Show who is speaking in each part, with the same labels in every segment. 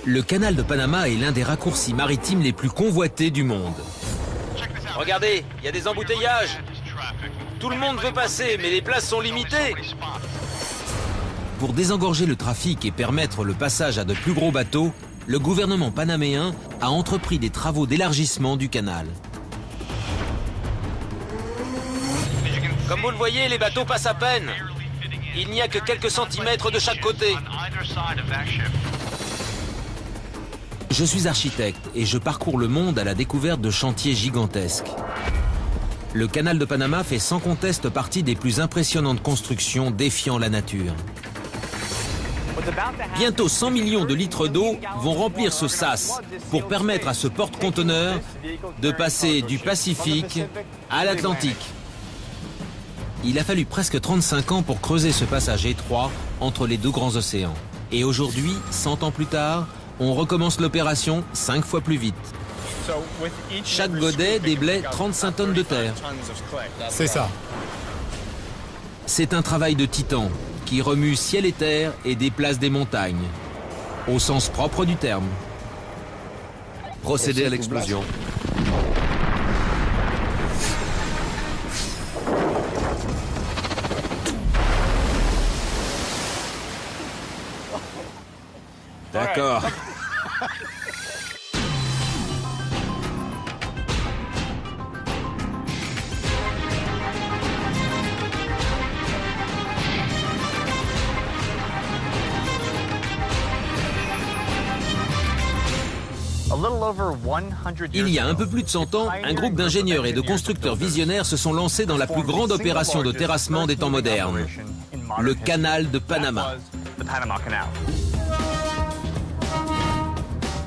Speaker 1: Le canal de Panama est l'un des raccourcis maritimes les plus convoités du monde.
Speaker 2: Regardez, il y a des embouteillages. Tout le monde veut passer, mais les places sont limitées.
Speaker 1: Pour désengorger le trafic et permettre le passage à de plus gros bateaux, le gouvernement panaméen a entrepris des travaux d'élargissement du canal.
Speaker 2: Comme vous le voyez, les bateaux passent à peine. Il n'y a que quelques centimètres de chaque côté.
Speaker 1: Je suis architecte et je parcours le monde à la découverte de chantiers gigantesques. Le canal de Panama fait sans conteste partie des plus impressionnantes constructions défiant la nature. Bientôt 100 millions de litres d'eau vont remplir ce sas pour permettre à ce porte-conteneurs de passer du Pacifique à l'Atlantique. Il a fallu presque 35 ans pour creuser ce passage étroit entre les deux grands océans. Et aujourd'hui, 100 ans plus tard, on recommence l'opération 5 fois plus vite. Chaque godet déblaye 35 tonnes de terre.
Speaker 3: C'est ça.
Speaker 1: C'est un travail de titan qui remue ciel et terre et déplace des montagnes, au sens propre du terme.
Speaker 4: Procédez à l'explosion.
Speaker 1: D'accord. Il y a un peu plus de 100 ans, un groupe d'ingénieurs et de constructeurs visionnaires se sont lancés dans la plus grande opération de terrassement des temps modernes, le canal de Panama.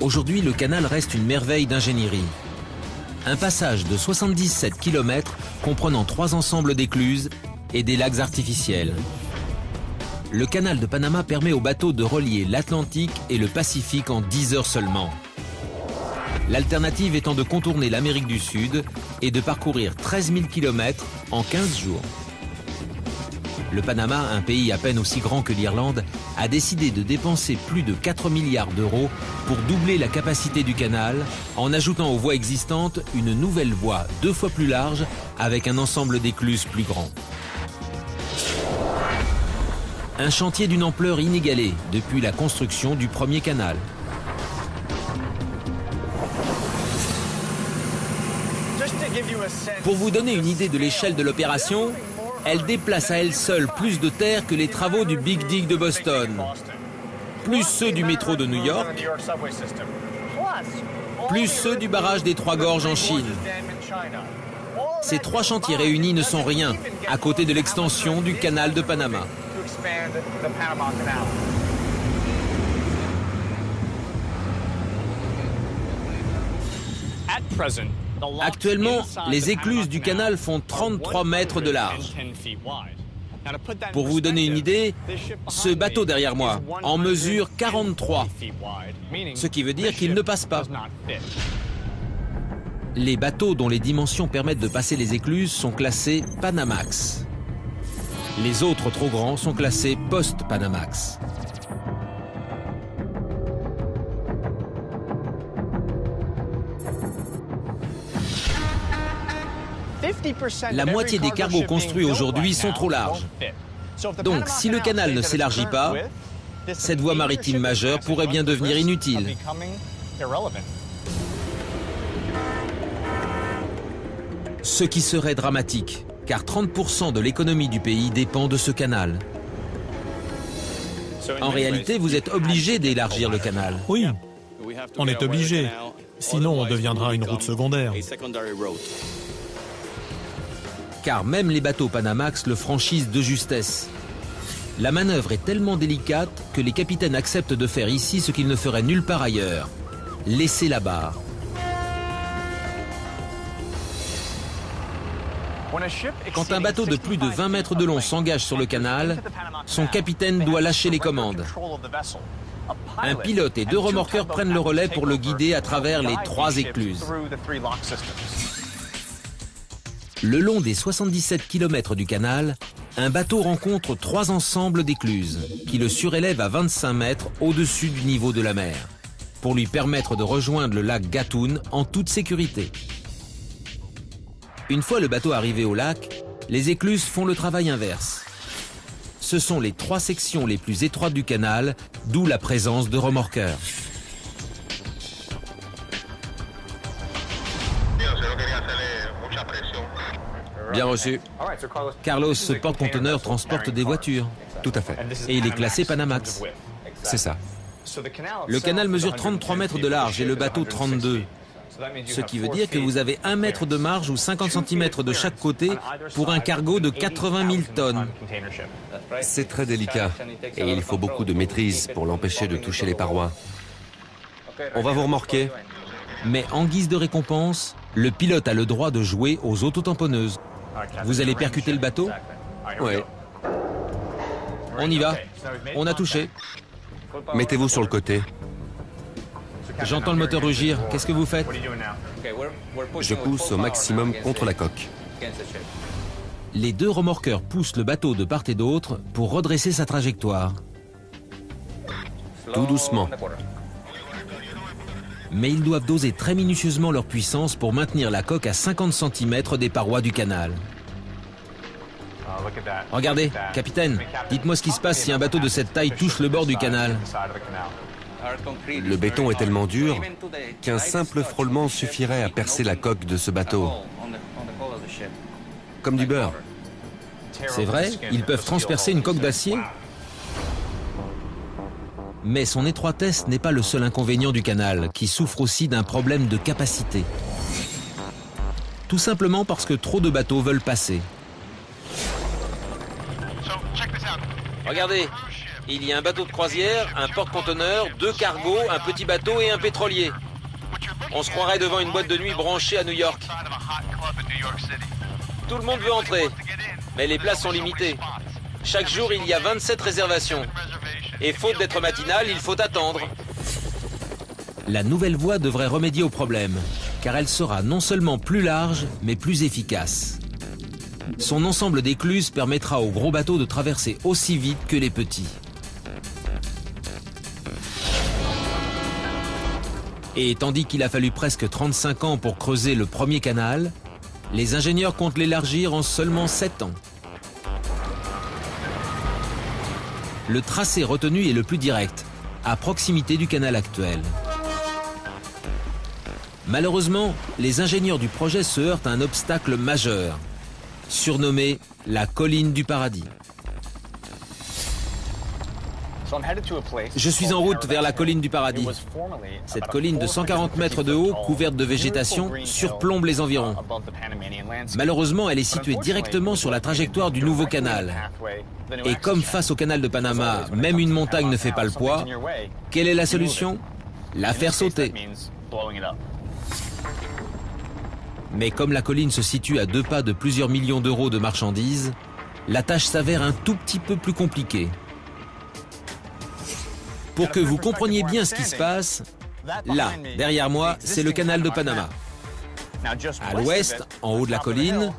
Speaker 1: Aujourd'hui, le canal reste une merveille d'ingénierie. Un passage de 77 km comprenant 3 ensembles d'écluses et des lacs artificiels. Le canal de Panama permet aux bateaux de relier l'Atlantique et le Pacifique en 10 heures seulement. L'alternative étant de contourner l'Amérique du Sud et de parcourir 13 000 km en 15 jours. Le Panama, un pays à peine aussi grand que l'Irlande, a décidé de dépenser plus de 4 milliards d'euros pour doubler la capacité du canal en ajoutant aux voies existantes une nouvelle voie 2 fois plus large avec un ensemble d'écluses plus grand. Un chantier d'une ampleur inégalée depuis la construction du premier canal. Pour vous donner une idée de l'échelle de l'opération, elle déplace à elle seule plus de terre que les travaux du Big Dig de Boston, plus ceux du métro de New York, plus ceux du barrage des Trois Gorges en Chine. Ces 3 chantiers réunis ne sont rien à côté de l'extension du canal de Panama. Actuellement, les écluses du canal font 33 mètres de large. Pour vous donner une idée, ce bateau derrière moi en mesure 43, ce qui veut dire qu'il ne passe pas. Les bateaux dont les dimensions permettent de passer les écluses sont classés Panamax. Les autres trop grands sont classés Post-Panamax. La moitié des cargos construits aujourd'hui sont trop larges. Donc, si le canal ne s'élargit pas, cette voie maritime majeure pourrait bien devenir inutile. Ce qui serait dramatique, car 30% de l'économie du pays dépend de ce canal. En réalité, vous êtes obligé d'élargir le canal.
Speaker 3: Oui, on est obligé. Sinon, on deviendra une route secondaire.
Speaker 1: Car même les bateaux Panamax le franchissent de justesse. La manœuvre est tellement délicate que les capitaines acceptent de faire ici ce qu'ils ne feraient nulle part ailleurs. Laisser la barre. Quand un bateau de plus de 20 mètres de long s'engage sur le canal, son capitaine doit lâcher les commandes. Un pilote et 2 remorqueurs prennent le relais pour le guider à travers les 3 écluses. Le long des 77 km du canal, un bateau rencontre 3 ensembles d'écluses qui le surélèvent à 25 mètres au-dessus du niveau de la mer. pour lui permettre de rejoindre le lac Gatun en toute sécurité. Une fois le bateau arrivé au lac, les écluses font le travail inverse. Ce sont les 3 sections les plus étroites du canal, d'où la présence de remorqueurs.
Speaker 4: Bien reçu.
Speaker 1: Carlos, ce porte-conteneur transporte des voitures.
Speaker 4: Tout à fait.
Speaker 1: Et il est classé Panamax.
Speaker 4: C'est ça.
Speaker 1: Le canal mesure 33 mètres de large et le bateau 32. Ce qui veut dire que vous avez 1 mètre de marge ou 50 cm de chaque côté pour un cargo de 80 000 tonnes.
Speaker 4: C'est très délicat et il faut beaucoup de maîtrise pour l'empêcher de toucher les parois. On va vous remorquer.
Speaker 1: Mais en guise de récompense, le pilote a le droit de jouer aux autotamponneuses. Vous allez percuter le bateau?
Speaker 4: Oui.
Speaker 1: On y va. On a touché.
Speaker 4: Mettez-vous sur le côté.
Speaker 1: J'entends le moteur rugir. Qu'est-ce que vous faites?
Speaker 4: Je pousse au maximum contre la coque.
Speaker 1: Les 2 remorqueurs poussent le bateau de part et d'autre pour redresser sa trajectoire.
Speaker 4: Tout doucement.
Speaker 1: Mais ils doivent doser très minutieusement leur puissance pour maintenir la coque à 50 cm des parois du canal. Regardez, capitaine, dites-moi ce qui se passe si un bateau de cette taille touche le bord du canal.
Speaker 4: Le béton est tellement dur qu'un simple frôlement suffirait à percer la coque de ce bateau. Comme du beurre.
Speaker 1: C'est vrai, ils peuvent transpercer une coque d'acier. Mais son étroitesse n'est pas le seul inconvénient du canal, qui souffre aussi d'un problème de capacité. Tout simplement parce que trop de bateaux veulent passer.
Speaker 2: Regardez, il y a un bateau de croisière, un porte-conteneur, 2 cargos, un petit bateau et un pétrolier. On se croirait devant une boîte de nuit branchée à New York. Tout le monde veut entrer, mais les places sont limitées. Chaque jour, il y a 27 réservations. Et faute d'être matinal, il faut attendre.
Speaker 1: La nouvelle voie devrait remédier au problème, car elle sera non seulement plus large, mais plus efficace. Son ensemble d'écluses permettra aux gros bateaux de traverser aussi vite que les petits. Et tandis qu'il a fallu presque 35 ans pour creuser le premier canal, les ingénieurs comptent l'élargir en seulement 7 ans. Le tracé retenu est le plus direct, à proximité du canal actuel. Malheureusement, les ingénieurs du projet se heurtent à un obstacle majeur, surnommé la colline du paradis. Je suis en route vers la colline du paradis. Cette colline de 140 mètres de haut, couverte de végétation, surplombe les environs. Malheureusement, elle est située directement sur la trajectoire du nouveau canal. Et comme face au canal de Panama, même une montagne ne fait pas le poids, quelle est la solution? La faire sauter. Mais comme la colline se situe à 2 pas de plusieurs millions d'euros de marchandises, la tâche s'avère un tout petit peu plus compliquée. Pour que vous compreniez bien ce qui se passe, là, derrière moi, c'est le canal de Panama. À l'ouest, en haut de la colline,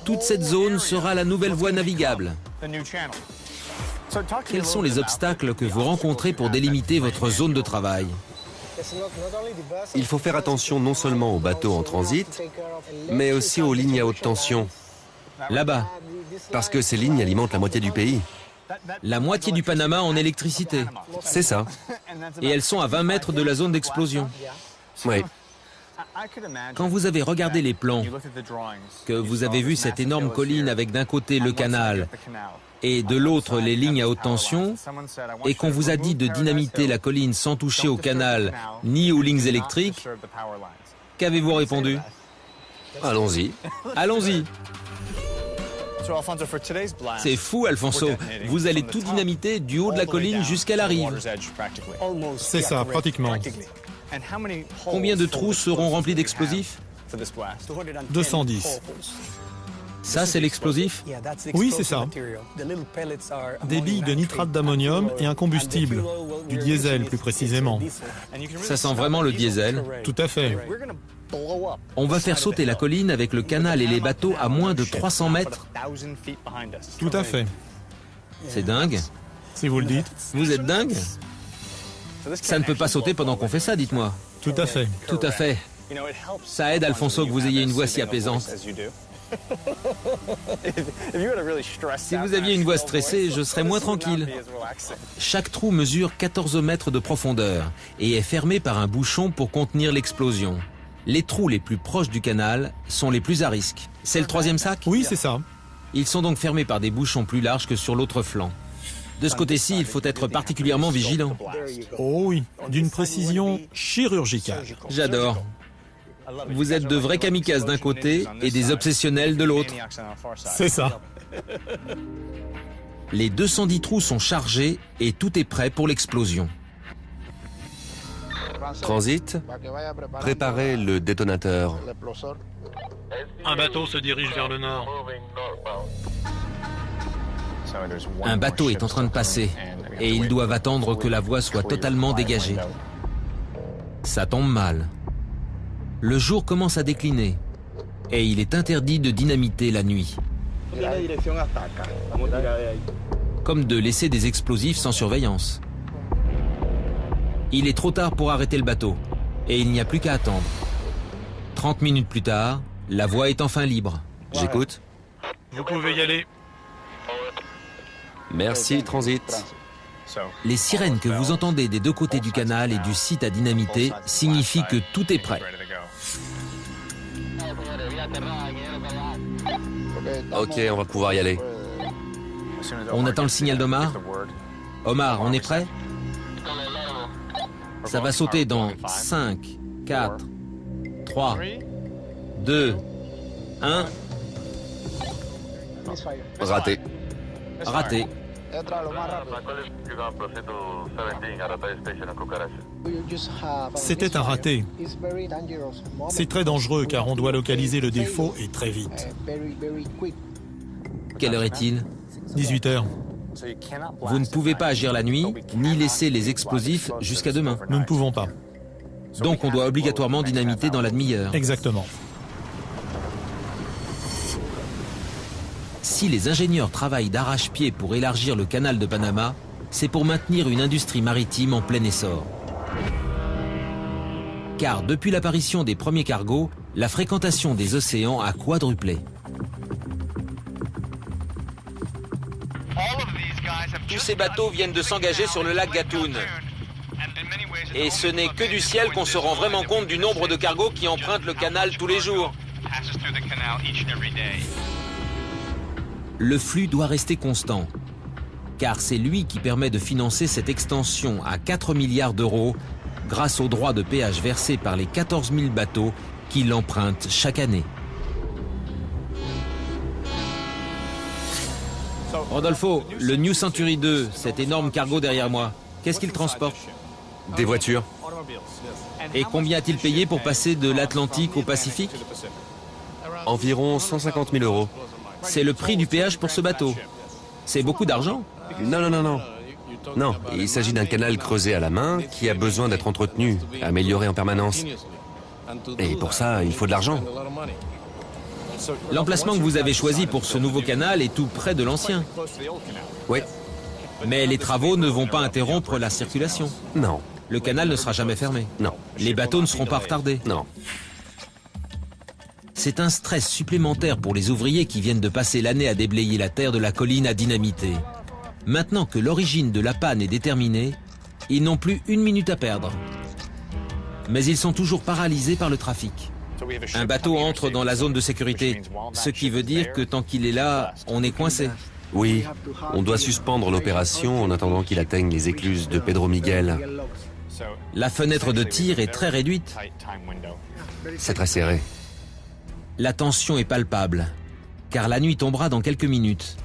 Speaker 1: toute cette zone sera la nouvelle voie navigable. Quels sont les obstacles que vous rencontrez pour délimiter votre zone de travail?
Speaker 4: Il faut faire attention non seulement aux bateaux en transit, mais aussi aux lignes à haute tension.
Speaker 1: Là-bas,
Speaker 4: Parce que ces lignes alimentent la moitié du pays.
Speaker 1: la moitié du Panama en électricité.
Speaker 4: C'est ça.
Speaker 1: Et elles sont à 20 mètres de la zone d'explosion.
Speaker 4: Oui.
Speaker 1: Quand vous avez regardé les plans, que vous avez vu cette énorme colline avec d'un côté le canal et de l'autre les lignes à haute tension, et qu'on vous a dit de dynamiter la colline sans toucher au canal ni aux lignes électriques, qu'avez-vous répondu?
Speaker 4: Allons-y.
Speaker 1: Allons-y. C'est fou, Alfonso. Vous allez tout dynamiter du haut de la colline jusqu'à la rive.
Speaker 3: C'est ça, pratiquement.
Speaker 1: Combien de trous seront remplis d'explosifs?
Speaker 3: 210.
Speaker 1: Ça, c'est l'explosif?
Speaker 3: Oui, c'est ça. Des billes de nitrate d'ammonium et un combustible, du diesel plus précisément.
Speaker 1: Ça sent vraiment le diesel.
Speaker 3: Tout à fait.
Speaker 1: On va faire sauter la colline avec le canal et les bateaux à moins de 300 mètres.
Speaker 3: Tout à fait.
Speaker 1: C'est dingue.
Speaker 3: Si vous le dites.
Speaker 1: Vous êtes dingue?
Speaker 2: Ça ne peut pas sauter pendant qu'on fait ça, dites-moi.
Speaker 3: Tout à fait.
Speaker 2: Tout à fait. Ça aide, Alfonso, que vous ayez une voix si apaisante. Si vous aviez une voix stressée, je serais moins tranquille. Chaque trou mesure 14 mètres de profondeur et est fermé par un bouchon pour contenir l'explosion. Les trous les plus proches du canal sont les plus à risque. C'est le troisième sac?
Speaker 3: Oui, c'est ça.
Speaker 2: Ils sont donc fermés par des bouchons plus larges que sur l'autre flanc. De ce côté-ci, il faut être particulièrement vigilant.
Speaker 3: Oh oui, d'une précision chirurgicale.
Speaker 2: J'adore. Vous êtes de vrais kamikazes d'un côté et des obsessionnels de l'autre.
Speaker 3: C'est ça.
Speaker 2: Les 210 trous sont chargés et tout est prêt pour l'explosion.
Speaker 4: Transit, préparez le détonateur.
Speaker 3: Un bateau se dirige vers le nord.
Speaker 2: Un bateau est en train de passer et ils doivent attendre que la voie soit totalement dégagée. Ça tombe mal. Le jour commence à décliner et il est interdit de dynamiter la nuit. Comme de laisser des explosifs sans surveillance. Il est trop tard pour arrêter le bateau et il n'y a plus qu'à attendre. 30 minutes plus tard, la voie est enfin libre.
Speaker 4: J'écoute.
Speaker 3: Vous pouvez y aller.
Speaker 4: Merci, Transit.
Speaker 2: Les sirènes que vous entendez des deux côtés du canal et du site à dynamiter signifient que tout est prêt.
Speaker 4: Ok, on va pouvoir y aller.
Speaker 2: On attend le signal d'Omar. Omar, on est prêt? Ça va sauter dans 5, 4, 3, 2, 1.
Speaker 4: Raté.
Speaker 2: Raté.
Speaker 3: C'était un raté. C'est très dangereux car on doit localiser le défaut et très vite.
Speaker 2: Quelle heure est-il?
Speaker 3: 18 heures.
Speaker 2: Vous ne pouvez pas agir la nuit, ni laisser les explosifs jusqu'à demain.
Speaker 3: Nous ne pouvons pas.
Speaker 2: Donc on doit obligatoirement dynamiter dans la demi-heure.
Speaker 3: Exactement.
Speaker 2: Si les ingénieurs travaillent d'arrache-pied pour élargir le canal de Panama, c'est pour maintenir une industrie maritime en plein essor. Car depuis l'apparition des premiers cargos, la fréquentation des océans a quadruplé. Tous ces bateaux viennent de s'engager sur le lac Gatun. Et ce n'est que du ciel qu'on se rend vraiment compte du nombre de cargos qui empruntent le canal tous les jours. Le flux doit rester constant, car c'est lui qui permet de financer cette extension à 4 milliards d'euros grâce aux droits de péage versés par les 14 000 bateaux qui l'empruntent chaque année. Rodolfo, le New Century 2, cet énorme cargo derrière moi, qu'est-ce qu'il transporte?
Speaker 4: Des voitures.
Speaker 2: Et combien a-t-il payé pour passer de l'Atlantique au Pacifique?
Speaker 4: Environ 150 000 euros.
Speaker 2: C'est le prix du péage pour ce bateau. C'est beaucoup d'argent.
Speaker 4: Non, non, non, non. Non, il s'agit d'un canal creusé à la main qui a besoin d'être entretenu, amélioré en permanence. Et pour ça, il faut de l'argent.
Speaker 2: L'emplacement que vous avez choisi pour ce nouveau canal est tout près de l'ancien.
Speaker 4: Oui.
Speaker 2: Mais les travaux ne vont pas interrompre la circulation.
Speaker 4: Non.
Speaker 2: Le canal ne sera jamais fermé.
Speaker 4: Non.
Speaker 2: Les bateaux ne seront pas retardés.
Speaker 4: Non.
Speaker 2: C'est un stress supplémentaire pour les ouvriers qui viennent de passer l'année à déblayer la terre de la colline à dynamiter. Maintenant que l'origine de la panne est déterminée, ils n'ont plus une minute à perdre. Mais ils sont toujours paralysés par le trafic. Un bateau entre dans la zone de sécurité, ce qui veut dire que tant qu'il est là, on est coincé.
Speaker 4: Oui, on doit suspendre l'opération en attendant qu'il atteigne les écluses de Pedro Miguel.
Speaker 2: La fenêtre de tir est très réduite.
Speaker 4: C'est très serré.
Speaker 2: La tension est palpable, car la nuit tombera dans quelques minutes.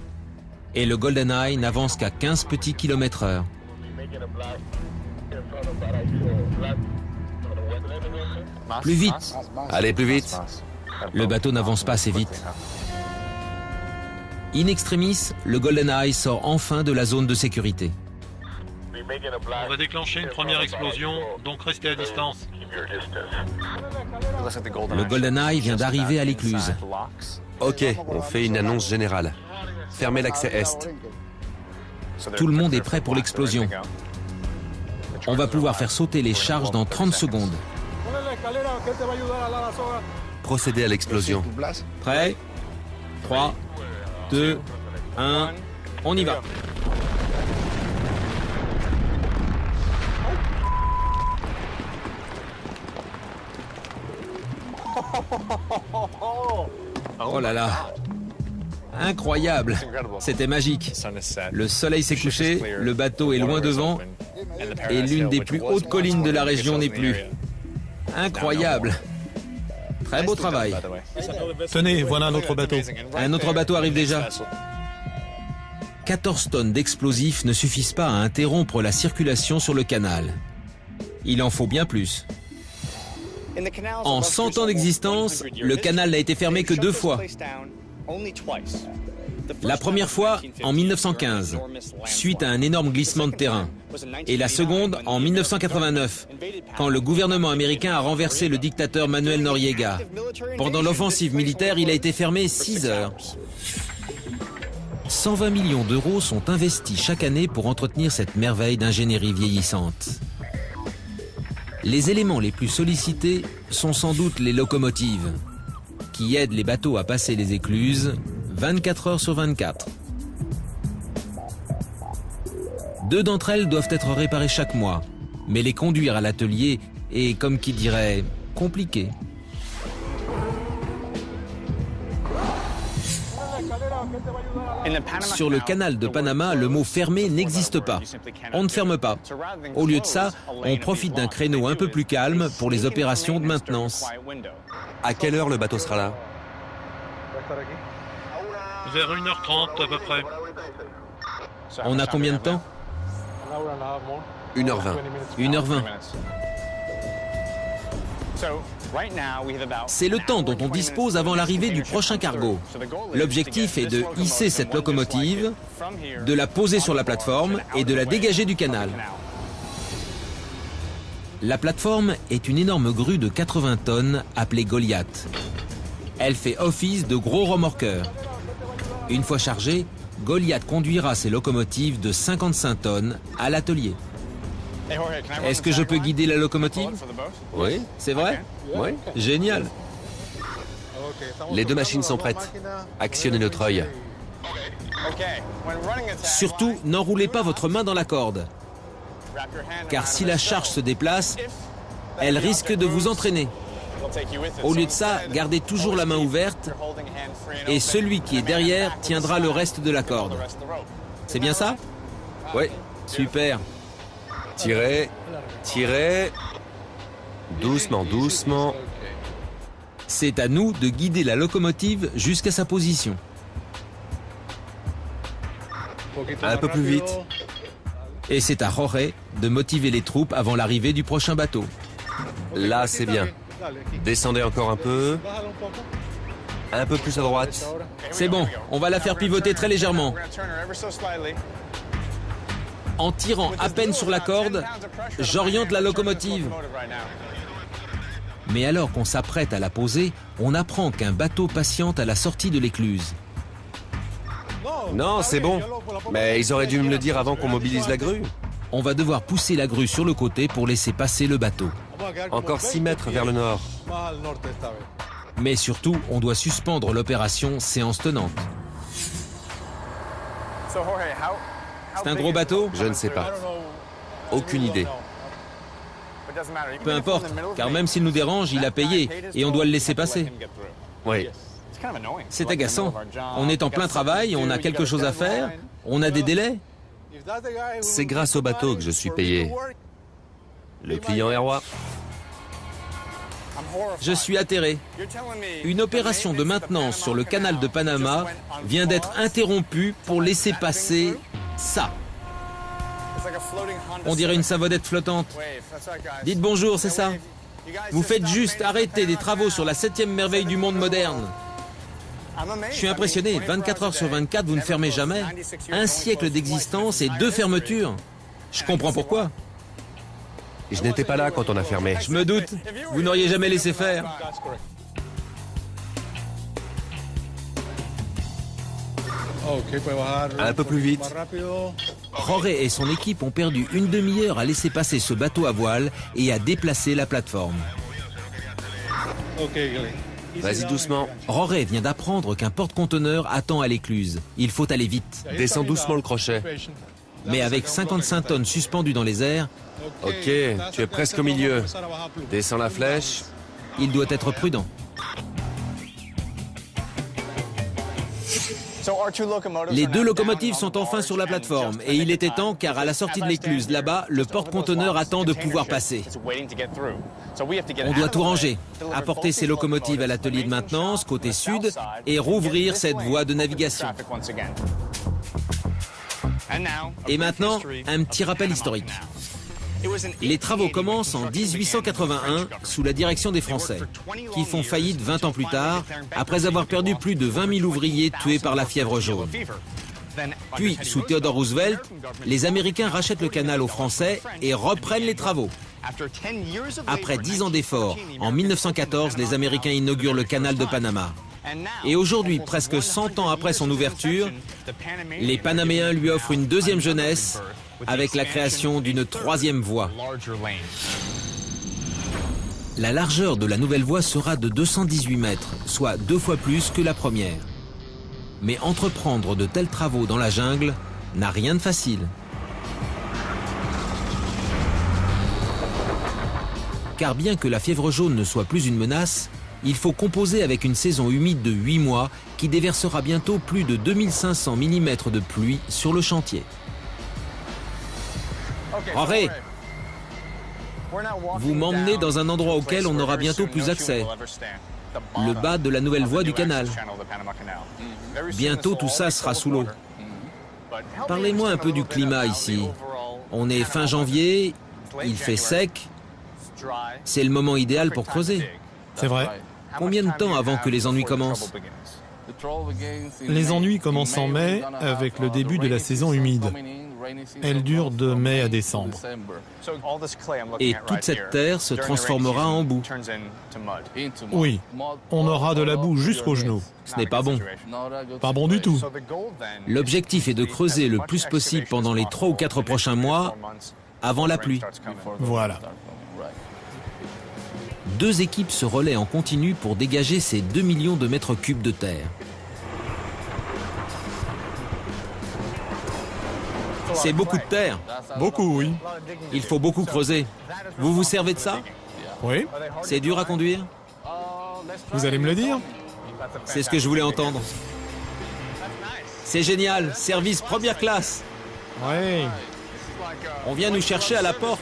Speaker 2: Et le GoldenEye n'avance qu'à 15 petits km/h. Plus vite!
Speaker 4: Allez, plus vite.
Speaker 2: Le bateau n'avance pas assez vite. In extremis, le GoldenEye sort enfin de la zone de sécurité.
Speaker 3: On va déclencher une première explosion, donc restez à distance.
Speaker 2: Le GoldenEye vient d'arriver à l'écluse.
Speaker 4: Ok, on fait une annonce générale. Fermez l'accès est.
Speaker 2: Tout le monde est prêt pour l'explosion. On va pouvoir faire sauter les charges dans 30 secondes.
Speaker 4: Procédez à l'explosion.
Speaker 2: Prêt? 3, 2, 1, on y va. Oh là là! Incroyable! C'était magique. Le soleil s'est couché, le bateau est loin devant et l'une des plus hautes collines de la région n'est plus. Incroyable! Très beau travail.
Speaker 3: Tenez, voilà un autre bateau.
Speaker 2: Un autre bateau arrive déjà. 14 tonnes d'explosifs ne suffisent pas à interrompre la circulation sur le canal. Il en faut bien plus. En 100 ans d'existence, le canal n'a été fermé que 2 fois. La première fois, en 1915, suite à un énorme glissement de terrain. Et la seconde, en 1989, quand le gouvernement américain a renversé le dictateur Manuel Noriega. Pendant l'offensive militaire, il a été fermé 6 heures. 120 millions d'euros sont investis chaque année pour entretenir cette merveille d'ingénierie vieillissante. Les éléments les plus sollicités sont sans doute les locomotives, qui aident les bateaux à passer les écluses 24 heures sur 24. 2 d'entre elles doivent être réparées chaque mois, mais les conduire à l'atelier est, comme qui dirait, compliqué. Sur le canal de Panama, le mot « fermer » n'existe pas. On ne ferme pas. Au lieu de ça, on profite d'un créneau un peu plus calme pour les opérations de maintenance.
Speaker 4: À quelle heure le bateau sera là?
Speaker 3: Vers 1h30 à peu près.
Speaker 2: On a combien de temps?
Speaker 4: 1h20.
Speaker 2: 1h20. C'est le temps dont on dispose avant l'arrivée du prochain cargo. L'objectif est de hisser cette locomotive, de la poser sur la plateforme et de la dégager du canal. La plateforme est une énorme grue de 80 tonnes appelée Goliath. Elle fait office de gros remorqueur. Une fois chargée, Goliath conduira ses locomotives de 55 tonnes à l'atelier. Est-ce que je peux guider la locomotive?
Speaker 4: Oui.
Speaker 2: C'est vrai?
Speaker 4: Oui.
Speaker 2: Génial.
Speaker 4: Les 2 machines sont prêtes. Actionnez notre œil.
Speaker 2: Surtout, n'enroulez pas votre main dans la corde. Car si la charge se déplace, elle risque de vous entraîner. Au lieu de ça, gardez toujours la main ouverte et celui qui est derrière tiendra le reste de la corde. C'est bien ça?
Speaker 4: Oui.
Speaker 2: Super.
Speaker 4: Tirez. Tirez. Doucement, doucement.
Speaker 2: C'est à nous de guider la locomotive jusqu'à sa position.
Speaker 4: Un peu plus vite.
Speaker 2: Et c'est à Jorge de motiver les troupes avant l'arrivée du prochain bateau.
Speaker 4: Là, c'est bien. Descendez encore un peu. Un peu plus à droite.
Speaker 2: C'est bon, on va la faire pivoter très légèrement. En tirant à peine sur la corde, j'oriente la locomotive. Mais alors qu'on s'apprête à la poser, on apprend qu'un bateau patiente à la sortie de l'écluse.
Speaker 4: Non, c'est bon. Mais ils auraient dû me le dire avant qu'on mobilise la grue.
Speaker 2: On va devoir pousser la grue sur le côté pour laisser passer le bateau.
Speaker 4: Encore 6 mètres vers le nord.
Speaker 2: Mais surtout, on doit suspendre l'opération séance tenante. C'est un gros bateau?
Speaker 4: Je ne sais pas. Aucune idée.
Speaker 2: Peu importe, car même s'il nous dérange, il a payé et on doit le laisser passer.
Speaker 4: Oui.
Speaker 2: C'est agaçant. On est en plein travail, on a quelque chose à faire, on a des délais.
Speaker 4: C'est grâce au bateau que je suis payé. Le client est roi.
Speaker 2: Je suis atterré. Une opération de maintenance sur le canal de Panama vient d'être interrompue pour laisser passer ça. On dirait une savonnette flottante. Dites bonjour, c'est ça. Vous faites juste arrêter des travaux sur la 7e merveille du monde moderne. Je suis impressionné, 24 heures sur 24, vous ne fermez jamais. Un siècle d'existence et 2 fermetures. Je comprends pourquoi.
Speaker 4: Je n'étais pas là quand on a fermé.
Speaker 2: Je me doute, vous n'auriez jamais laissé faire.
Speaker 4: Un peu plus vite.
Speaker 2: Roré et son équipe ont perdu une demi-heure à laisser passer ce bateau à voile et à déplacer la plateforme.
Speaker 4: Vas-y doucement.
Speaker 2: Roré vient d'apprendre qu'un porte-conteneur attend à l'écluse. Il faut aller vite.
Speaker 4: Descends doucement le crochet.
Speaker 2: Mais avec 55 tonnes suspendues dans les airs,
Speaker 4: Ok, tu es presque au milieu. Descends la flèche.
Speaker 2: il doit être prudent. Les deux locomotives sont enfin sur la plateforme et il était temps car à la sortie de l'écluse, là-bas, le porte-conteneur attend de pouvoir passer. On doit tout ranger, apporter ces locomotives à l'atelier de maintenance côté sud et rouvrir cette voie de navigation. Et maintenant, un petit rappel historique. Les travaux commencent en 1881 sous la direction des Français, qui font faillite 20 ans plus tard, après avoir perdu plus de 20 000 ouvriers tués par la fièvre jaune. Puis, sous Theodore Roosevelt, les Américains rachètent le canal aux Français et reprennent les travaux. Après 10 ans d'efforts, en 1914, les Américains inaugurent le canal de Panama. Et aujourd'hui, presque 100 ans après son ouverture, les Panaméens lui offrent une deuxième jeunesse avec la création d'une troisième voie. La largeur de la nouvelle voie sera de 218 mètres, soit 2 fois plus que la première. Mais entreprendre de tels travaux dans la jungle n'a rien de facile. Car bien que la fièvre jaune ne soit plus une menace, il faut composer avec une saison humide de 8 mois qui déversera bientôt plus de 2500 mm de pluie sur le chantier. Roré, vous m'emmenez dans un endroit auquel on aura bientôt plus accès. Le bas de la nouvelle voie du canal. Bientôt tout ça sera sous l'eau. Parlez-moi un peu du climat ici. On est fin janvier, il fait sec. C'est le moment idéal pour creuser.
Speaker 3: C'est vrai.
Speaker 2: Combien de temps avant que les ennuis commencent?
Speaker 3: Les ennuis commencent en mai avec le début de la saison humide. Elle dure de mai à décembre.
Speaker 2: Et toute cette terre se transformera en boue.
Speaker 3: Oui, on aura de la boue jusqu'aux genoux.
Speaker 2: Ce n'est pas bon.
Speaker 3: Pas bon du tout.
Speaker 2: L'objectif est de creuser le plus possible pendant les 3 ou 4 prochains mois avant la pluie.
Speaker 3: Voilà.
Speaker 2: 2 équipes se relaient en continu pour dégager ces 2 millions de mètres cubes de terre. C'est beaucoup de terre.
Speaker 3: Beaucoup, oui.
Speaker 2: Il faut beaucoup creuser. Vous vous servez de ça?
Speaker 3: Oui,
Speaker 2: C'est dur à conduire?
Speaker 3: vous allez me le dire?
Speaker 2: C'est ce que je voulais entendre. C'est génial, service première classe.
Speaker 3: Oui.
Speaker 2: On vient nous chercher à la porte.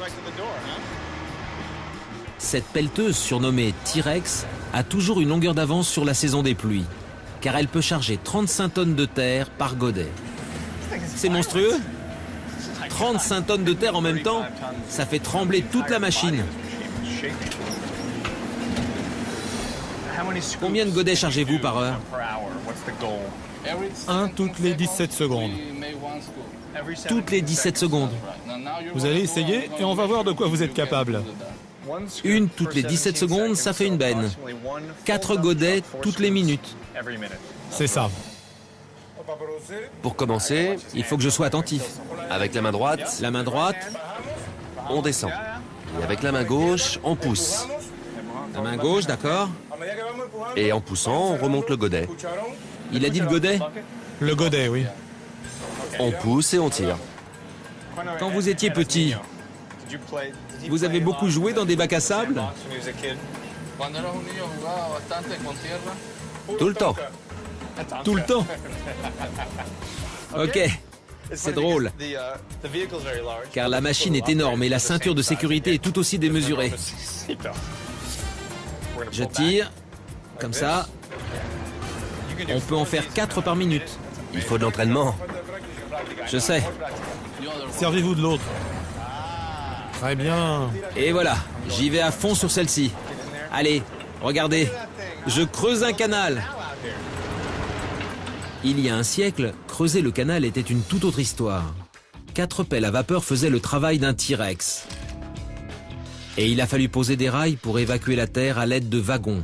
Speaker 2: Cette pelleteuse surnommée T-Rex a toujours une longueur d'avance sur la saison des pluies, car elle peut charger 35 tonnes de terre par godet. C'est monstrueux. 35 tonnes de terre en même temps, ça fait trembler toute la machine. Combien de godets chargez-vous par heure?
Speaker 3: Un toutes les 17 secondes.
Speaker 2: Toutes les 17 secondes.
Speaker 3: Vous allez essayer et on va voir de quoi vous êtes capable.
Speaker 2: Une toutes les 17 secondes, ça fait une benne. 4 godets toutes les minutes.
Speaker 3: C'est ça.
Speaker 4: Pour commencer,
Speaker 2: Il faut que je sois attentif.
Speaker 4: avec la main droite,
Speaker 2: La main droite,
Speaker 4: on descend. Et avec la main gauche, on pousse.
Speaker 2: la main gauche, d'accord.
Speaker 4: Et en poussant, on remonte le godet.
Speaker 2: Il a dit le godet?
Speaker 3: Le godet, oui.
Speaker 4: On pousse et on tire.
Speaker 2: Quand vous étiez petit, vous avez beaucoup joué dans des bacs à sable?
Speaker 4: Tout le temps.
Speaker 2: Tout le temps. Ok, c'est drôle, car la machine est énorme et la ceinture de sécurité est tout aussi démesurée. Je tire, comme ça. On peut en faire 4 par minute.
Speaker 4: Il faut de l'entraînement.
Speaker 2: Je sais.
Speaker 3: Servez-vous de l'autre. Très bien.
Speaker 2: Et voilà, j'y vais à fond sur celle-ci. Allez, regardez, je creuse un canal. Il y a un siècle, creuser le canal était une toute autre histoire. 4 pelles à vapeur faisaient le travail d'un T-Rex. Et il a fallu poser des rails pour évacuer la terre à l'aide de wagons.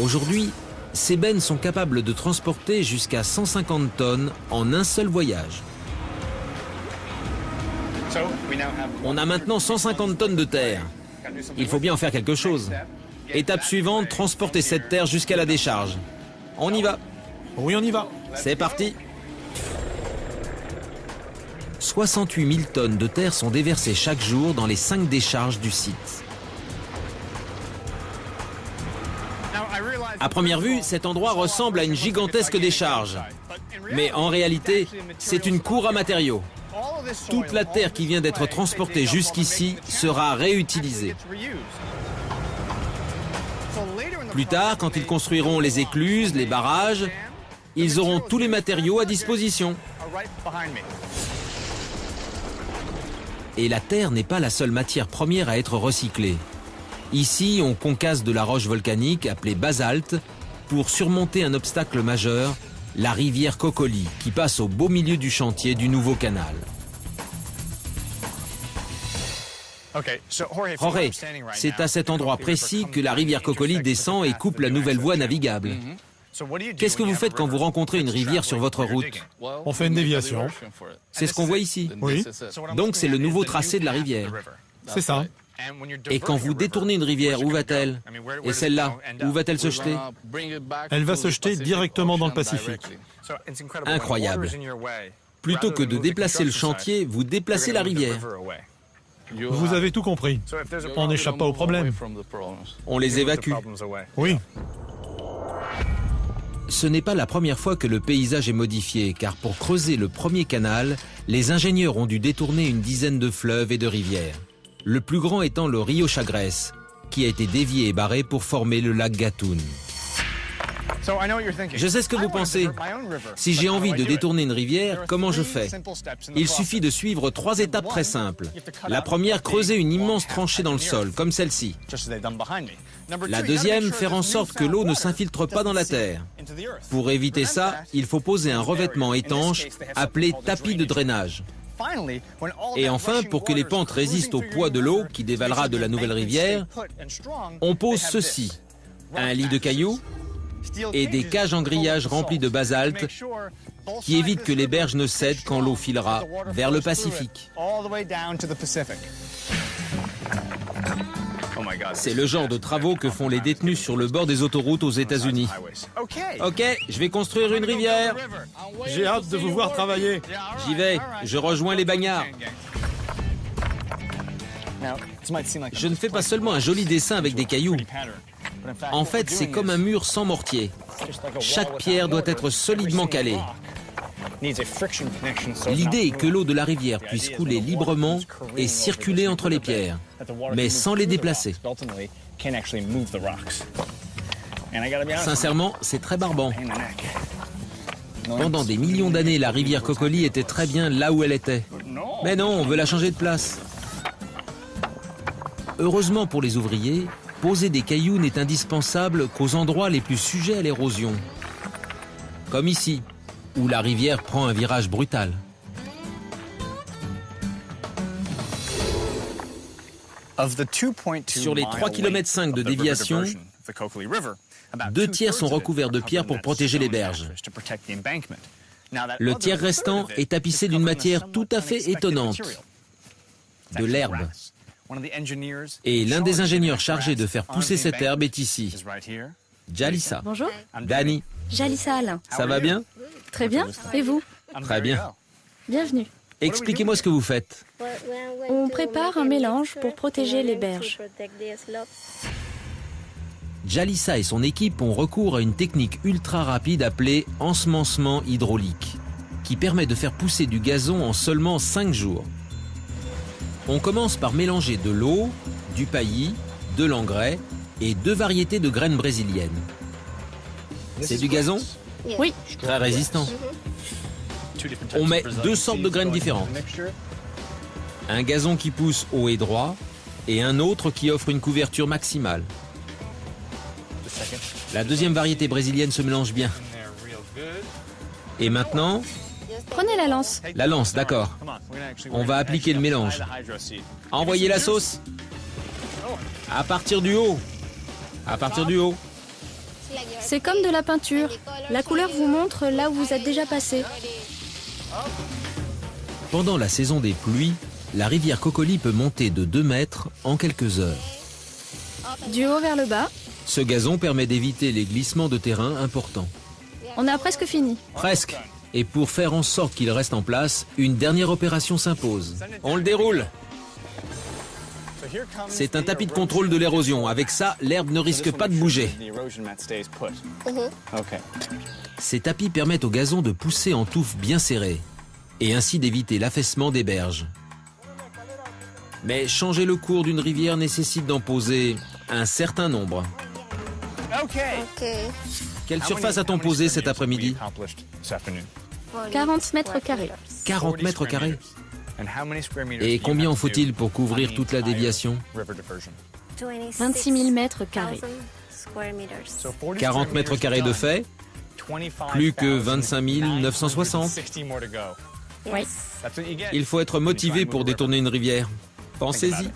Speaker 2: Aujourd'hui, Ces bennes sont capables de transporter jusqu'à 150 tonnes en un seul voyage. On a maintenant 150 tonnes de terre. Il faut bien en faire quelque chose. Étape suivante, transporter cette terre jusqu'à la décharge. On y va.
Speaker 3: Oui, on y va.
Speaker 2: C'est parti. 68 000 tonnes de terre sont déversées chaque jour dans les 5 décharges du site. À première vue, cet endroit ressemble à une gigantesque décharge. Mais en réalité, c'est une cour à matériaux. Toute la terre qui vient d'être transportée jusqu'ici sera réutilisée. Plus tard, quand ils construiront les écluses, les barrages, ils auront tous les matériaux à disposition. Et la terre n'est pas la seule matière première à être recyclée. Ici, on concasse de la roche volcanique appelée basalte pour surmonter un obstacle majeur, la rivière Cocoli, qui passe au beau milieu du chantier du nouveau canal. Jorge, c'est à cet endroit précis que la rivière Cocoli descend et coupe la nouvelle voie navigable. Qu'est-ce que vous faites quand vous rencontrez une rivière sur votre route?
Speaker 3: On fait une déviation.
Speaker 2: C'est ce qu'on voit ici.
Speaker 3: Oui,
Speaker 2: Donc c'est le nouveau tracé de la rivière.
Speaker 3: c'est ça.
Speaker 2: Et quand vous détournez une rivière, où va-t-elle? Et celle-là, où va-t-elle se jeter?
Speaker 3: Elle va se jeter directement dans le Pacifique.
Speaker 2: Incroyable. Plutôt que de déplacer le chantier, vous déplacez la rivière.
Speaker 3: Vous avez tout compris. On n'échappe pas au problème.
Speaker 2: On les évacue.
Speaker 3: Oui,
Speaker 2: Ce n'est pas la première fois que le paysage est modifié, car pour creuser le premier canal, les ingénieurs ont dû détourner une dizaine de fleuves et de rivières. Le plus grand étant le Rio Chagres, qui a été dévié et barré pour former le lac Gatun. Je sais ce que vous pensez. Si j'ai envie de détourner une rivière, comment je fais? Il suffit de suivre 3 étapes très simples. La première, creuser une immense tranchée dans le sol, comme celle-ci. La deuxième, faire en sorte que l'eau ne s'infiltre pas dans la terre. Pour éviter ça, il faut poser un revêtement étanche appelé tapis de drainage. Et enfin, pour que les pentes résistent au poids de l'eau qui dévalera de la nouvelle rivière, on pose ceci: un lit de cailloux et des cages en grillage remplies de basalte qui évitent que les berges ne cèdent quand l'eau filera vers le Pacifique. C'est le genre de travaux que font les détenus sur le bord des autoroutes aux États-Unis. Ok, je vais construire une rivière.
Speaker 3: j'ai hâte de vous voir travailler.
Speaker 2: J'y vais, je rejoins les bagnards. Je ne fais pas seulement un joli dessin avec des cailloux. En fait, c'est comme un mur sans mortier. Chaque pierre doit être solidement calée. L'idée est que l'eau de la rivière puisse couler librement et circuler entre les pierres, mais sans les déplacer. Sincèrement, c'est très barbant. Pendant des millions d'années, la rivière Cocoli était très bien là où elle était. Mais non, on veut la changer de place. Heureusement pour les ouvriers, poser des cailloux n'est indispensable qu'aux endroits les plus sujets à l'érosion. Comme ici, où la rivière prend un virage brutal. Sur les 3,5 km de déviation, 2 tiers sont recouverts de pierres pour protéger les berges. Le tiers restant est tapissé d'une matière tout à fait étonnante, de l'herbe. Et l'un des ingénieurs chargés de faire pousser cette herbe est ici. Jalissa.
Speaker 5: Bonjour,
Speaker 2: Dani,
Speaker 5: Jalissa Alain.
Speaker 2: ça va bien?
Speaker 5: Très bien, et vous?
Speaker 2: Très bien.
Speaker 5: Bienvenue.
Speaker 2: Expliquez-moi ce que vous faites.
Speaker 5: On prépare un mélange pour protéger les berges.
Speaker 2: Jalissa et son équipe ont recours à une technique ultra rapide appelée ensemencement hydraulique, qui permet de faire pousser du gazon en seulement 5 jours. On commence par mélanger de l'eau, du paillis, de l'engrais et 2 variétés de graines brésiliennes. C'est du gazon?
Speaker 5: Oui,
Speaker 2: Très résistant. On met 2 sortes de graines différentes. Un gazon qui pousse haut et droit et un autre qui offre une couverture maximale. La deuxième variété brésilienne se mélange bien. Et maintenant,
Speaker 5: prenez la lance.
Speaker 2: la lance, d'accord. On va appliquer le mélange. Envoyez la sauce. À partir du haut. À partir du haut.
Speaker 5: C'est comme de la peinture. La couleur vous montre là où vous êtes déjà passé.
Speaker 2: Pendant la saison des pluies, la rivière Cocoli peut monter de 2 mètres en quelques heures.
Speaker 5: Du haut vers le bas,
Speaker 2: Ce gazon permet d'éviter les glissements de terrain importants.
Speaker 5: on a presque fini.
Speaker 2: Presque. Et pour faire en sorte qu'il reste en place, une dernière opération s'impose. On le déroule. C'est un tapis de contrôle de l'érosion. Avec ça, l'herbe ne risque pas de bouger. Ces tapis permettent au gazon de pousser en touffes bien serrées et ainsi d'éviter l'affaissement des berges. Mais changer le cours d'une rivière nécessite d'en poser un certain nombre. Quelle surface a-t-on posé cet après-midi?
Speaker 5: 40 mètres carrés.
Speaker 2: 40 mètres carrés. Et combien en faut-il pour couvrir toute la déviation?
Speaker 5: 26 000 mètres carrés.
Speaker 2: 40 mètres carrés de fait, plus que 25 960.
Speaker 5: Oui.
Speaker 2: Il faut être motivé pour détourner une rivière. Pensez-y.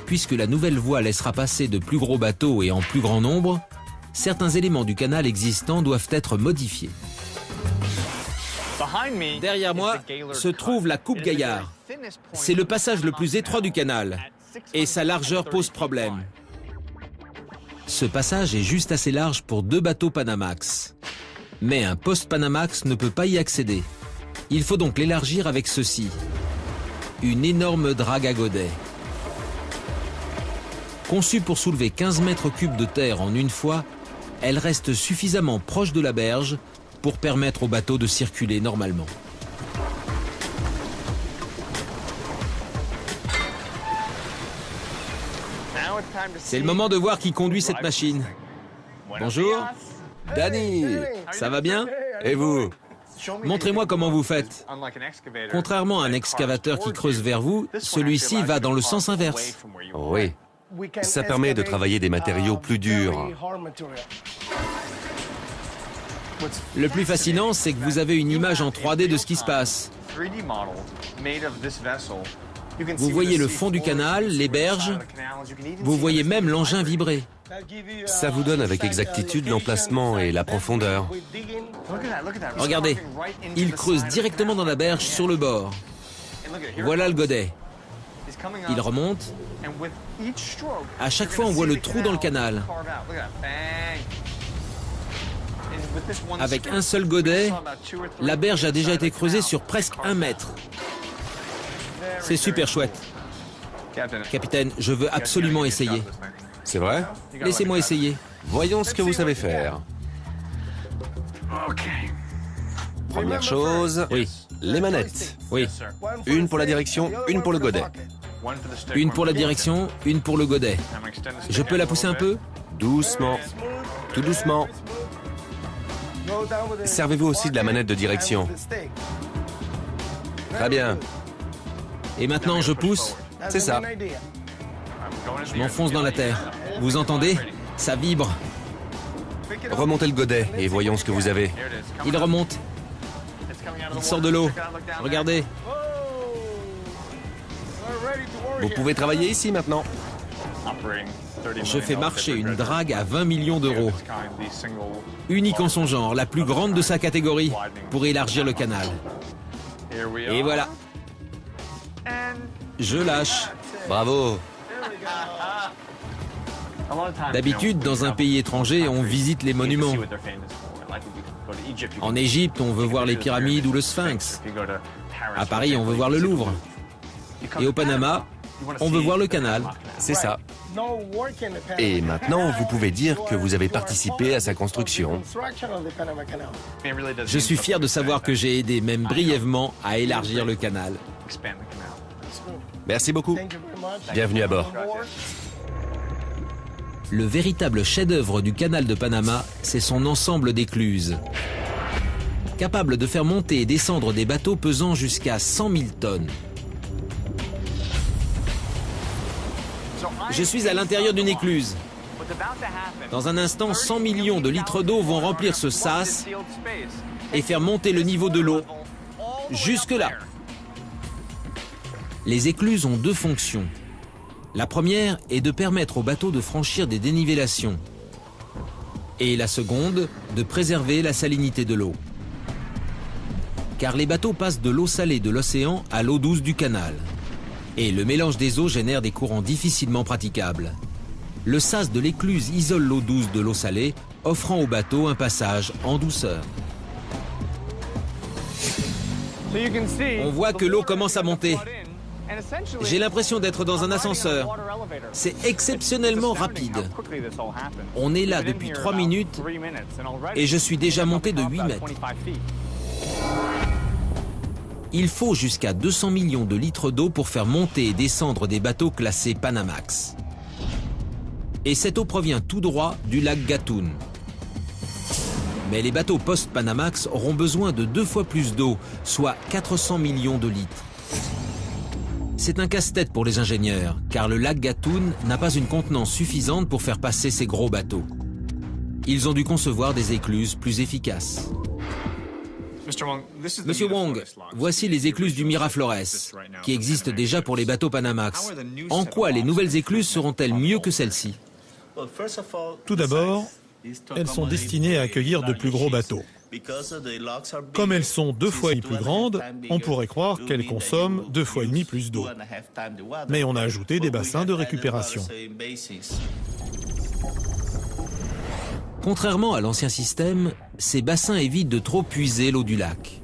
Speaker 2: Puisque la nouvelle voie laissera passer de plus gros bateaux et en plus grand nombre, certains éléments du canal existant doivent être modifiés. Derrière moi se trouve la coupe Gaillard. C'est le passage le plus étroit du canal et sa largeur pose problème. Ce passage est juste assez large pour 2 bateaux Panamax. Mais un post-Panamax ne peut pas y accéder. Il faut donc l'élargir avec ceci. Une énorme drague à godet. Conçue pour soulever 15 mètres cubes de terre en une fois, elle reste suffisamment proche de la berge pour permettre au bateau de circuler normalement. C'est le moment de voir qui conduit cette machine. Bonjour.
Speaker 4: Danny,
Speaker 2: Ça va bien?
Speaker 4: et vous?
Speaker 2: Montrez-moi comment vous faites. Contrairement à un excavateur qui creuse vers vous, celui-ci va dans le sens inverse.
Speaker 4: Oui, ça permet de travailler des matériaux plus durs.
Speaker 2: Le plus fascinant, c'est que vous avez une image en 3D de ce qui se passe. Vous voyez le fond du canal, les berges, vous voyez même l'engin vibrer.
Speaker 4: Ça vous donne avec exactitude l'emplacement et la profondeur.
Speaker 2: Regardez, il creuse directement dans la berge sur le bord. Voilà le godet. Il remonte. À chaque fois, on voit le trou dans le canal. Avec un seul godet, la berge a déjà été creusée sur presque 1 mètre. C'est super chouette. Capitaine, je veux absolument essayer.
Speaker 4: C'est vrai?
Speaker 2: Laissez-moi essayer.
Speaker 4: Voyons ce que vous savez faire. Première chose,
Speaker 2: Oui,
Speaker 4: les manettes.
Speaker 2: oui.
Speaker 4: Une pour la direction, une pour le godet.
Speaker 2: Une pour la direction, une pour le godet. Je peux la pousser un peu?
Speaker 4: Doucement, tout doucement. Servez-vous aussi de la manette de direction. Très bien,
Speaker 2: Et maintenant, je pousse.
Speaker 4: c'est ça.
Speaker 2: Je m'enfonce dans la terre. Vous entendez? Ça vibre.
Speaker 4: Remontez le godet et voyons ce que vous avez.
Speaker 2: Il remonte. Il sort de l'eau. Regardez.
Speaker 4: Vous pouvez travailler ici maintenant.
Speaker 2: Je fais marcher une drague à 20 millions d'euros. Unique en son genre, la plus grande de sa catégorie, pour élargir le canal. Et voilà. Je lâche.
Speaker 4: Bravo.
Speaker 2: D'habitude, dans un pays étranger, on visite les monuments. En Égypte, on veut voir les pyramides ou le Sphinx. À Paris, on veut voir le Louvre. Et au Panama, on veut voir le canal.
Speaker 4: C'est ça. Et maintenant, vous pouvez dire que vous avez participé à sa construction.
Speaker 2: Je suis fier de savoir que j'ai aidé, même brièvement, à élargir le canal.
Speaker 4: Merci beaucoup. Bienvenue à bord.
Speaker 2: Le véritable chef-d'œuvre du canal de Panama, c'est son ensemble d'écluses. Capable de faire monter et descendre des bateaux pesant jusqu'à 100 000 tonnes. Je suis à l'intérieur d'une écluse. Dans un instant, 100 millions de litres d'eau vont remplir ce sas et faire monter le niveau de l'eau jusque-là. Les écluses ont 2 fonctions. La première est de permettre aux bateaux de franchir des dénivellations. Et la seconde, de préserver la salinité de l'eau. Car les bateaux passent de l'eau salée de l'océan à l'eau douce du canal. Et le mélange des eaux génère des courants difficilement praticables. Le sas de l'écluse isole l'eau douce de l'eau salée, offrant au bateau un passage en douceur. On voit que l'eau commence à monter. J'ai l'impression d'être dans un ascenseur. C'est exceptionnellement rapide. On est là depuis 3 minutes et je suis déjà monté de 8 mètres. Il faut jusqu'à 200 millions de litres d'eau pour faire monter et descendre des bateaux classés Panamax. Et cette eau provient tout droit du lac Gatun. Mais les bateaux post-Panamax auront besoin de 2 fois plus d'eau, soit 400 millions de litres. C'est un casse-tête pour les ingénieurs, car le lac Gatun n'a pas une contenance suffisante pour faire passer ces gros bateaux. Ils ont dû concevoir des écluses plus efficaces. Monsieur Wong, voici les écluses du Miraflores, qui existent déjà pour les bateaux Panamax. En quoi les nouvelles écluses seront-elles mieux que celles-ci?
Speaker 3: Tout d'abord, elles sont destinées à accueillir de plus gros bateaux. Comme elles sont 2 fois et plus grandes, on pourrait croire qu'elles consomment 2 fois et demi plus d'eau. Mais on a ajouté des bassins de récupération.
Speaker 2: Contrairement à l'ancien système, ces bassins évitent de trop puiser l'eau du lac.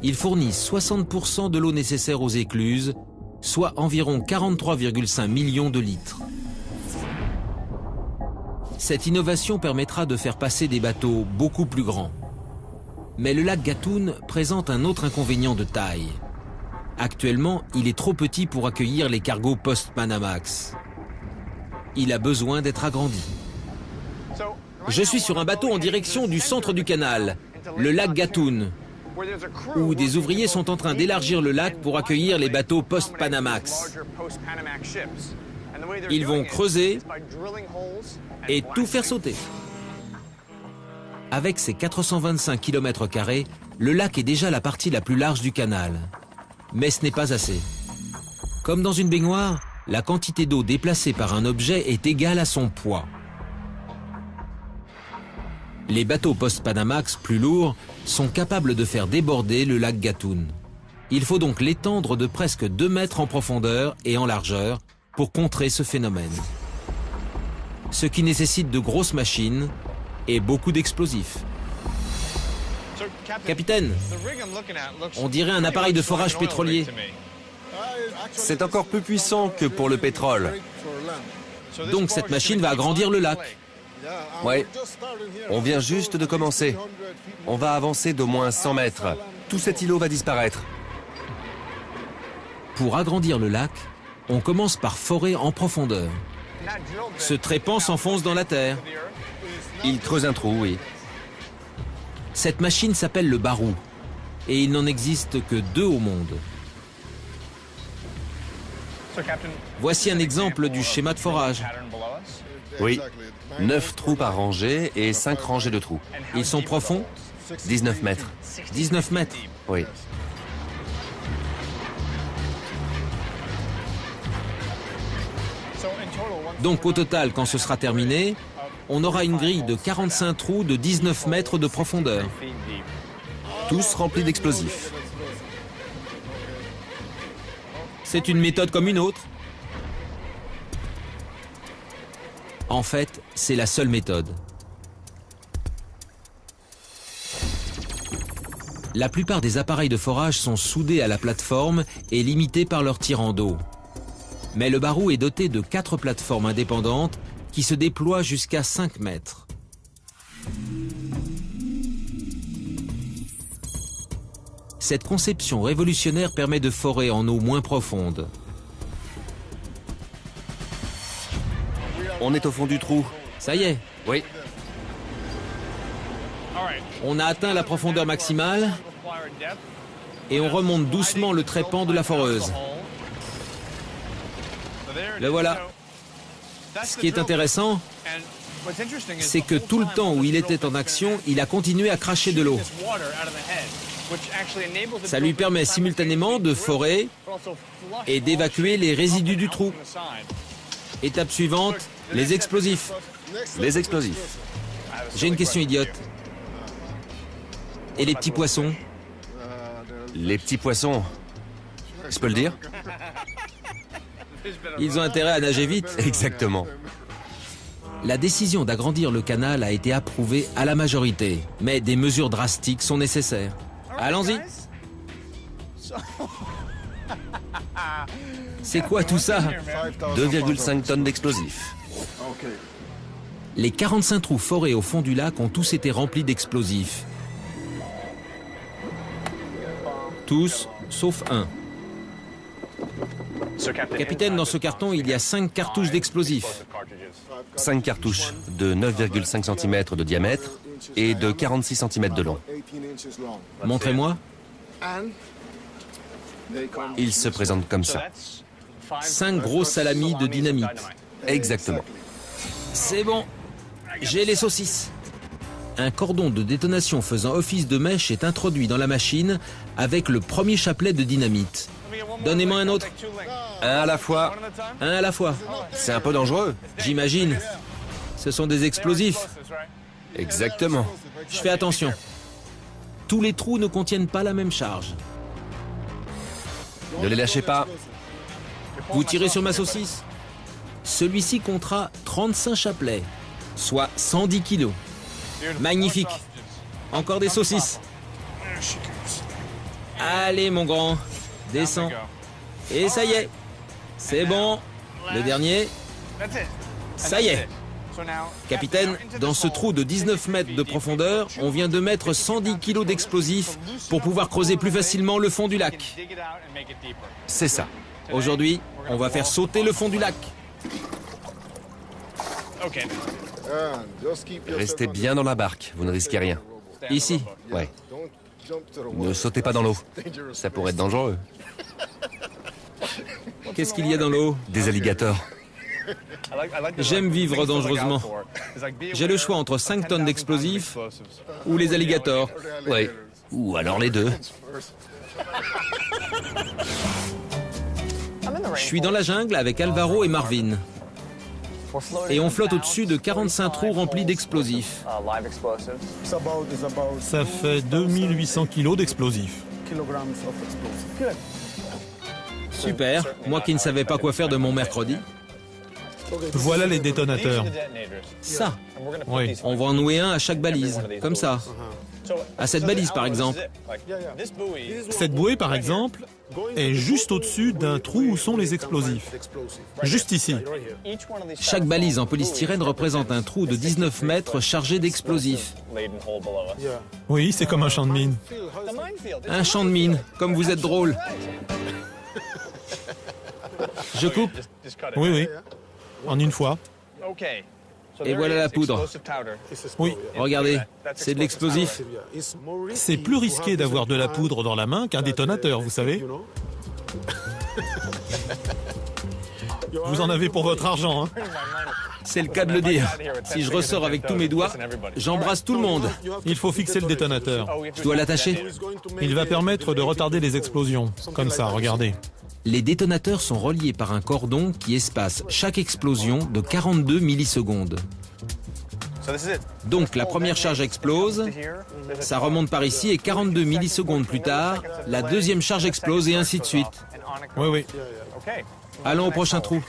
Speaker 2: Ils fournissent 60% de l'eau nécessaire aux écluses, soit environ 43,5 millions de litres. Cette innovation permettra de faire passer des bateaux beaucoup plus grands. Mais le lac Gatun présente un autre inconvénient de taille. Actuellement, il est trop petit pour accueillir les cargos post-Panamax. Il a besoin d'être agrandi. Je suis sur un bateau en direction du centre du canal, le lac Gatun, où des ouvriers sont en train d'élargir le lac pour accueillir les bateaux post-Panamax. Ils vont creuser et tout faire sauter. Avec ses 425 km², le lac est déjà la partie la plus large du canal. Mais ce n'est pas assez. Comme dans une baignoire, la quantité d'eau déplacée par un objet est égale à son poids. Les bateaux post-Panamax plus lourds sont capables de faire déborder le lac Gatun. Il faut donc l'étendre de presque 2 mètres en profondeur et en largeur pour contrer ce phénomène. Ce qui nécessite de grosses machines et beaucoup d'explosifs. Capitaine, on dirait un appareil de forage pétrolier.
Speaker 4: C'est encore plus puissant que pour le pétrole.
Speaker 2: Donc cette machine va agrandir le lac.
Speaker 4: Ouais, on vient juste de commencer. On va avancer d'au moins 100 mètres. Tout cet îlot va disparaître.
Speaker 2: Pour agrandir le lac, on commence par forer en profondeur. Ce trépan s'enfonce dans la terre.
Speaker 4: Il creuse un trou, oui.
Speaker 2: Cette machine s'appelle le barou, et il n'en existe que 2 au monde. Voici un exemple du schéma de forage.
Speaker 4: Oui, 9 trous par rangée et 5 rangées de trous.
Speaker 2: Ils sont profonds?
Speaker 4: 19 mètres.
Speaker 2: 19 mètres.
Speaker 4: Oui.
Speaker 2: Donc au total, quand ce sera terminé, on aura une grille de 45 trous de 19 mètres de profondeur.
Speaker 4: Tous remplis d'explosifs.
Speaker 2: C'est une méthode comme une autre. En fait, c'est la seule méthode. La plupart des appareils de forage sont soudés à la plateforme et limités par leur tirant d'eau. Mais le barou est doté de 4 plateformes indépendantes qui se déploient jusqu'à 5 mètres. Cette conception révolutionnaire permet de forer en eau moins profonde.
Speaker 4: On est au fond du trou.
Speaker 2: Ça y est.
Speaker 4: Oui.
Speaker 2: On a atteint la profondeur maximale et on remonte doucement le trépan de la foreuse. Le voilà. Ce qui est intéressant, c'est que tout le temps où il était en action, il a continué à cracher de l'eau. Ça lui permet simultanément de forer et d'évacuer les résidus du trou. Étape suivante, les explosifs.
Speaker 4: Les explosifs.
Speaker 2: J'ai une question idiote. Et les petits poissons?
Speaker 4: Les petits poissons. Je peux le dire?
Speaker 2: Ils ont intérêt à nager vite.
Speaker 4: Exactement.
Speaker 2: La décision d'agrandir le canal a été approuvée à la majorité, mais des mesures drastiques sont nécessaires. Allons-y. C'est quoi tout ça?
Speaker 4: 2,5 tonnes d'explosifs.
Speaker 2: Les 45 trous forés au fond du lac ont tous été remplis d'explosifs. Tous, sauf un. Capitaine, dans ce carton, il y a 5 cartouches d'explosifs.
Speaker 4: 5 cartouches de 9,5 cm de diamètre et de 46 cm de long.
Speaker 2: Montrez-moi.
Speaker 4: Ils se présentent comme ça.
Speaker 2: 5 gros salamis de dynamite.
Speaker 4: Exactement.
Speaker 2: C'est bon. J'ai les saucisses. Un cordon de détonation faisant office de mèche est introduit dans la machine avec le premier chapelet de dynamite. Donnez-moi un autre.
Speaker 4: Un à la fois.
Speaker 2: Un à la fois.
Speaker 4: C'est un peu dangereux.
Speaker 2: J'imagine. Ce sont des explosifs.
Speaker 4: Exactement.
Speaker 2: Je fais attention. Tous les trous ne contiennent pas la même charge.
Speaker 4: Ne les lâchez pas.
Speaker 2: Vous tirez sur ma saucisse? Celui-ci comptera 35 chapelets, soit 110 kilos. Magnifique. Encore des saucisses. Allez, mon grand. Descends. Et ça y est. C'est bon. Le dernier. Ça y est. Capitaine, dans ce trou de 19 mètres de profondeur, on vient de mettre 110 kilos d'explosifs pour pouvoir creuser plus facilement le fond du lac.
Speaker 4: C'est ça.
Speaker 2: Aujourd'hui, on va faire sauter le fond du lac.
Speaker 4: Restez bien dans la barque, vous ne risquez rien.
Speaker 2: Ici.
Speaker 4: Ouais. Ne sautez pas dans l'eau. Ça pourrait être dangereux.
Speaker 2: Qu'est-ce qu'il y a dans l'eau?
Speaker 4: Des alligators.
Speaker 2: J'aime vivre dangereusement. J'ai le choix entre 5 tonnes d'explosifs ou les alligators.
Speaker 4: Oui. Ou alors les deux.
Speaker 2: Je suis dans la jungle avec Alvaro et Marvin. Et on flotte au-dessus de 45 trous remplis d'explosifs.
Speaker 3: Ça fait 2800 kilos d'explosifs.
Speaker 2: Super, moi qui ne savais pas quoi faire de mon mercredi.
Speaker 3: Voilà les détonateurs.
Speaker 2: Ça,
Speaker 3: Oui.
Speaker 2: on va en nouer un à chaque balise, comme ça. À cette balise par exemple.
Speaker 3: Cette bouée, par exemple, est juste au-dessus d'un trou où sont les explosifs. Juste ici.
Speaker 2: Chaque balise en polystyrène représente un trou de 19 mètres chargé d'explosifs.
Speaker 3: Oui, c'est comme un champ de mine.
Speaker 2: Un champ de mine, comme vous êtes drôle. Je coupe.
Speaker 3: Oui, oui. En une fois.
Speaker 2: Et voilà la poudre.
Speaker 3: Oui.
Speaker 2: Regardez, c'est de l'explosif.
Speaker 3: C'est plus risqué d'avoir de la poudre dans la main qu'un détonateur, vous savez. Vous en avez pour votre argent, hein.
Speaker 2: C'est le cas de le dire. Si je ressors avec tous mes doigts, j'embrasse tout le monde.
Speaker 3: Il faut fixer le détonateur.
Speaker 2: Je dois l'attacher.
Speaker 3: Il va permettre de retarder les explosions. Comme ça, regardez.
Speaker 2: Les détonateurs sont reliés par un cordon qui espace chaque explosion de 42 millisecondes. Donc la première charge explose, ça remonte par ici et 42 millisecondes plus tard, la deuxième charge explose et ainsi de suite.
Speaker 3: Oui, oui.
Speaker 2: Allons au prochain trou.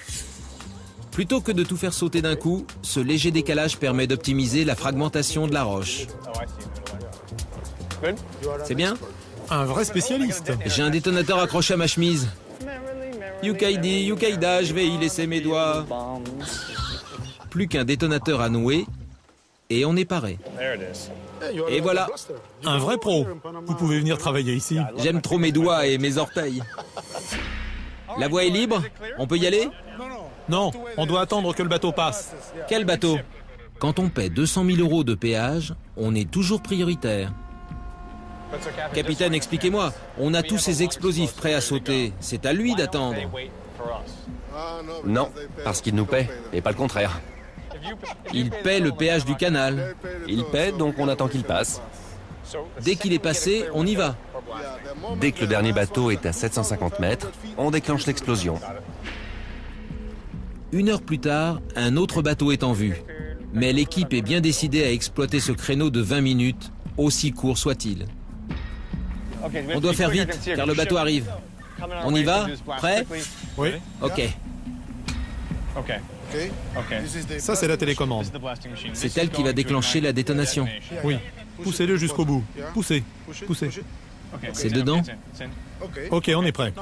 Speaker 2: Plutôt que de tout faire sauter d'un coup, ce léger décalage permet d'optimiser la fragmentation de la roche. C'est bien?
Speaker 3: Un vrai spécialiste.
Speaker 2: J'ai un détonateur accroché à ma chemise. Yukaidi, Yukaida, je vais y laisser mes doigts. Plus qu'un détonateur à nouer, et on est paré. Et voilà,
Speaker 3: Un vrai pro. Vous pouvez venir travailler ici.
Speaker 2: j'aime trop mes doigts et mes orteils. La voie est libre? On peut y aller?
Speaker 3: Non, on doit attendre que le bateau passe.
Speaker 2: Quel bateau? Quand on paie 200 000 € de péage, on est toujours prioritaire. Capitaine, expliquez-moi, on a tous ces explosifs prêts à sauter. C'est à lui d'attendre.
Speaker 4: Non, parce qu'il nous paie, et pas le contraire.
Speaker 2: Il paie le péage du canal.
Speaker 4: Il paie, donc on attend qu'il passe.
Speaker 2: Dès qu'il est passé, on y va.
Speaker 4: Dès que le dernier bateau est à 750 mètres, on déclenche l'explosion.
Speaker 2: 1 heure plus tard, un autre bateau est en vue. Mais l'équipe est bien décidée à exploiter ce créneau de 20 minutes, aussi court soit-il. On doit faire vite, car le bateau arrive. On y va? Prêt?
Speaker 3: Oui.
Speaker 2: Ok.
Speaker 3: Ça, c'est la télécommande.
Speaker 2: C'est elle qui va déclencher la détonation.
Speaker 3: Oui. Poussez-le jusqu'au bout. Poussez. Poussez.
Speaker 2: C'est dedans?
Speaker 3: Ok, on est prêt.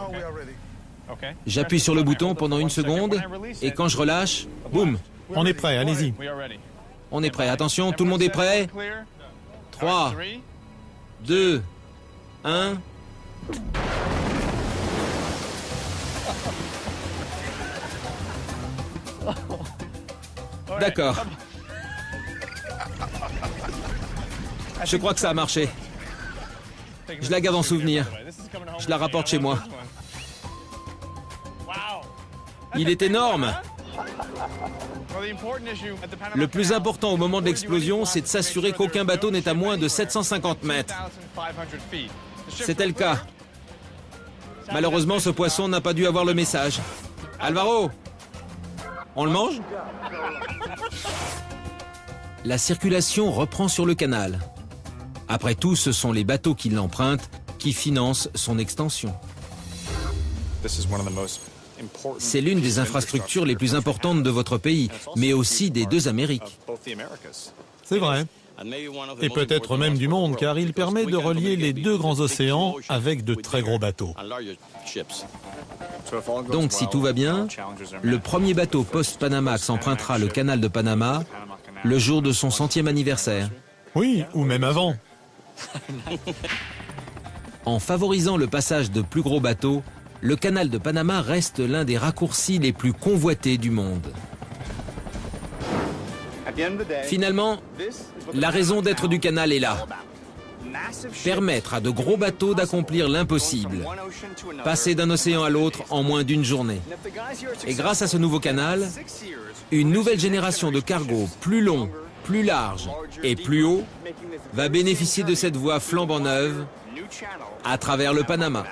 Speaker 2: J'appuie sur le bouton pendant 1 seconde, et quand je relâche, boum!
Speaker 3: On est prêt, allez-y.
Speaker 2: On est prêt. Attention, tout le monde est prêt? 3, 2, 1... D'accord. Je crois que ça a marché. Je la garde en souvenir. Je la rapporte chez moi. Il est énorme. Le plus important au moment de l'explosion, c'est de s'assurer qu'aucun bateau n'est à moins de 750 mètres. C'était le cas. Malheureusement, ce poisson n'a pas dû avoir le message. Alvaro, on le mange? La circulation reprend sur le canal. Après tout, ce sont les bateaux qui l'empruntent qui financent son extension. C'est l'une des infrastructures les plus importantes de votre pays, mais aussi des 2 Amériques.
Speaker 3: C'est vrai. Et peut-être même du monde, car il permet de relier les 2 grands océans avec de très gros bateaux.
Speaker 2: Donc, si tout va bien, le premier bateau post-Panamax empruntera le canal de Panama le jour de son 100e anniversaire.
Speaker 3: Oui, ou même avant.
Speaker 2: En favorisant le passage de plus gros bateaux, le canal de Panama reste l'un des raccourcis les plus convoités du monde. Finalement, la raison d'être du canal est là. Permettre à de gros bateaux d'accomplir l'impossible, passer d'un océan à l'autre en moins d'1 journée. Et grâce à ce nouveau canal, une nouvelle génération de cargos plus longs, plus larges et plus hauts va bénéficier de cette voie flambant neuve à travers le Panama.